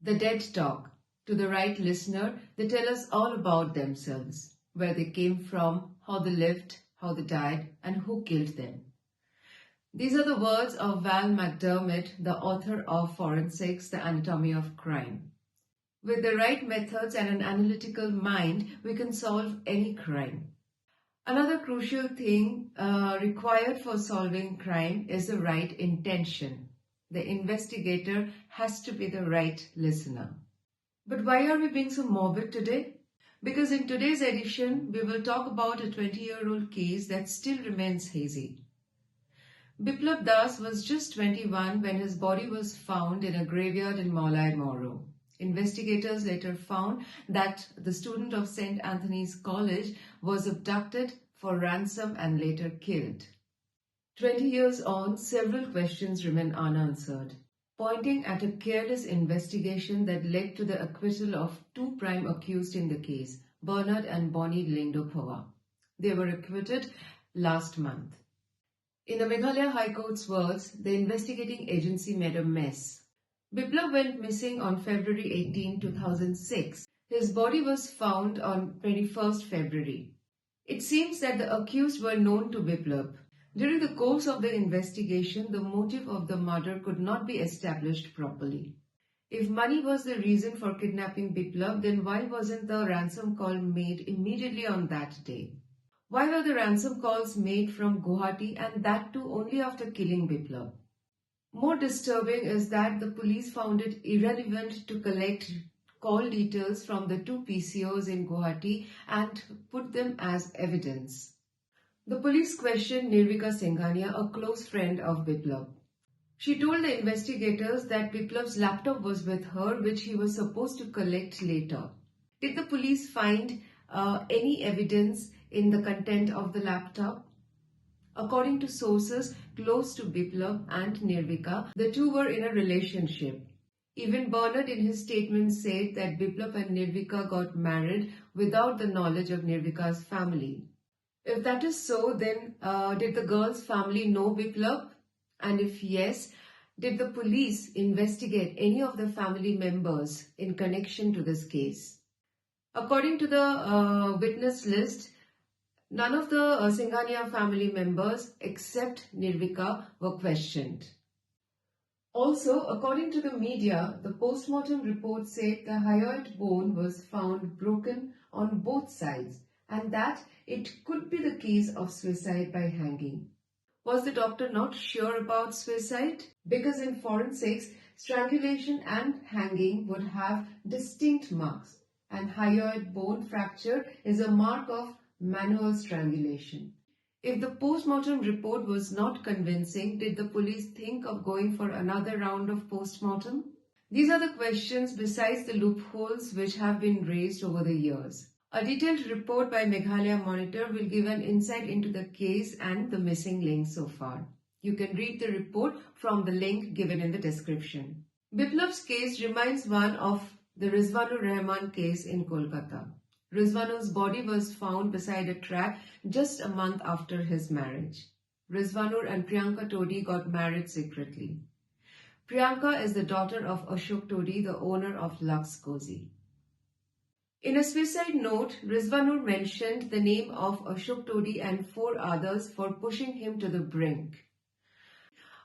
The dead talk. To the right listener, they tell us all about themselves, where they came from, how they lived, how they died, and who killed them. These are the words of Val McDermid, the author of Forensics, The Anatomy of Crime. With the right methods and an analytical mind, we can solve any crime. Another crucial thing required for solving crime is the right intention. The investigator has to be the right listener. But why are we being so morbid today? Because in today's edition, we will talk about a 20-year-old case that still remains hazy. Biplab Das was just 21 when his body was found in a graveyard in Mawlai Mawroh. Investigators later found that the student of St. Anthony's College was abducted for ransom and later killed. 20 years on, several questions remain unanswered, pointing at a careless investigation that led to the acquittal of two prime accused in the case, Bernard and Bonnie Lingdopawa. They were acquitted last month. In the Meghalaya High Court's words, the investigating agency made a mess. Biplab went missing on February 18, 2006. His body was found on 21st February. It seems that the accused were known to Biplab. During the course of the investigation, the motive of the murder could not be established properly. If money was the reason for kidnapping Biplab, then why wasn't the ransom call made immediately on that day? Why were the ransom calls made from Guwahati and that too only after killing Biplab? More disturbing is that the police found it irrelevant to collect call details from the two PCOs in Guwahati and put them as evidence. The police questioned Nirvika Singhania, a close friend of Biplab. She told the investigators that Biplab's laptop was with her, which he was supposed to collect later. Did the police find any evidence in the content of the laptop? According to sources close to Biplab and Nirvika, the two were in a relationship. Even Bernard in his statement said that Biplab and Nirvika got married without the knowledge of Nirvika's family. If that is so, then did the girl's family know Biplab? And if yes, did the police investigate any of the family members in connection to this case? According to the witness list, none of the Singhania family members except Nirvika were questioned. Also, according to the media, the post-mortem report said the hyoid bone was found broken on both sides and that it could be the case of suicide by hanging. Was the doctor not sure about suicide? Because in forensics, strangulation and hanging would have distinct marks, and hyoid bone fracture is a mark of manual strangulation. If the post-mortem report was not convincing, did the police think of going for another round of post-mortem? These are the questions besides the loopholes which have been raised over the years. A detailed report by Meghalaya Monitor will give an insight into the case and the missing links so far. You can read the report from the link given in the description. Biplab's case reminds one of the Rizwanur Rahman case in Kolkata. Rizwanur's body was found beside a track just a month after his marriage. Rizwanur and Priyanka Todi got married secretly. Priyanka is the daughter of Ashok Todi, the owner of Lux Cozy. In a suicide note, Rizwanur mentioned the name of Ashok Todi and 4 others for pushing him to the brink.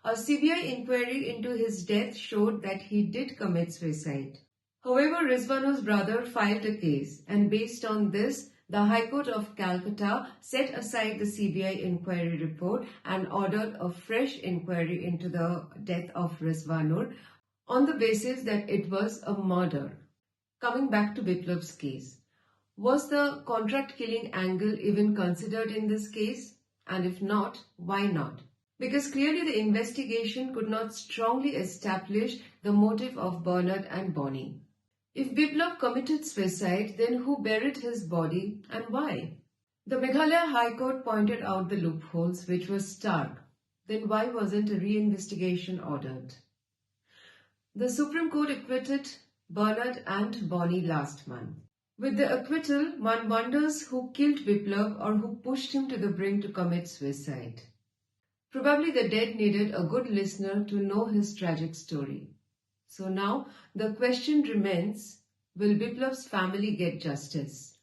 A CBI inquiry into his death showed that he did commit suicide. However, Rizwanur's brother filed a case, and based on this, the High Court of Calcutta set aside the CBI inquiry report and ordered a fresh inquiry into the death of Rizwanur on the basis that it was a murder. Coming back to Biplab's case, was the contract killing angle even considered in this case? And if not, why not? Because clearly the investigation could not strongly establish the motive of Bernard and Bonnie. If Biplab committed suicide, then who buried his body and why? The Meghalaya High Court pointed out the loopholes, which were stark. Then why wasn't a re-investigation ordered? The Supreme Court acquitted Bernard and Bonnie last month. With the acquittal, one wonders who killed Biplab or who pushed him to the brink to commit suicide. Probably the dead needed a good listener to know his tragic story. So now the question remains, will Biplab's family get justice?